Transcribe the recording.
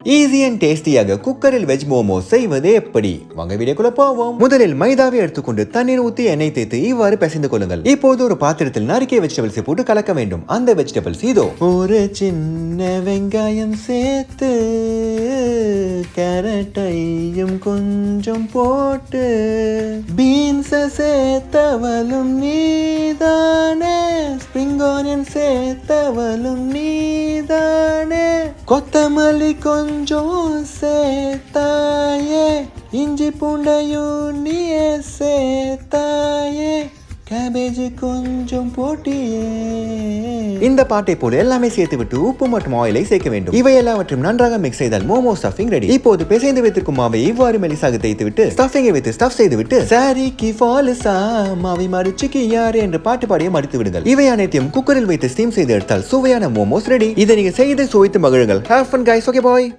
Easy and டேஸ்டியாக குக்கரில் veg momos செய்வது எப்படி? வாங்க வீடியோக்குள்ள போவோம். முதலில் மைதாவை எடுத்துக்கொண்டு தண்ணீர் ஊற்றி எண்ணெய் தேய்த்து இவ்வாறு பிசைந்து கொள்ளுங்கள். இப்போது ஒரு பாத்திரத்தில் நறுக்கிய வெஜிடபிள்ஸை போட்டு கலக்க வேண்டும். அந்த வெஜிடபிள்ஸ் இதோ: ஒரு சின்ன வெங்காயம் சேர்த்து, கேரட்டையும் கொஞ்சம் போட்டு, பீன்ஸ சேர்த்தவளும் நீதானே, ஸ்பிரிங் ஆனியன் சேர்த்தவளும் நீதானே, கொத்தமல்லி கொஞ்சம் சேர்த்தாயே, இஞ்சி பூண்டையும் நீயே சேர்த்தாயே, கேபேஜ் கொஞ்சம் போட்டியே. இந்த பாட்டை போல எல்லாமே சேர்த்து விட்டு உப்பு மற்றும் ஆயிலை சேர்க்க வேண்டும். இவை எல்லாவற்றையும் நன்றாக மிக்ஸ் செய்தால் மோமோ ஸ்டஃபிங் ரெடி. இப்போது பிசைந்து வைத்திருக்கும் மாவை இவ்வாறு மெலிசாக தேய்த்து விட்டு ஸ்டஃபிங்கை வைத்து ஸ்டஃப் செய்து விட்டு சாரிக்கு ஃபால்ஸா மாவை மடிச்சுக்கு யாரு என்று பாட்டு பாடிய மடித்து விடுங்கள். இவை அனைத்தையும் குக்கரில் வைத்து ஸ்டீம் செய்து எடுத்தால் சுவையான மோமோஸ் ரெடி. இதை நீங்க செய்து சுவைத்து மகிழுங்கள். Have fun guys. Okay bye.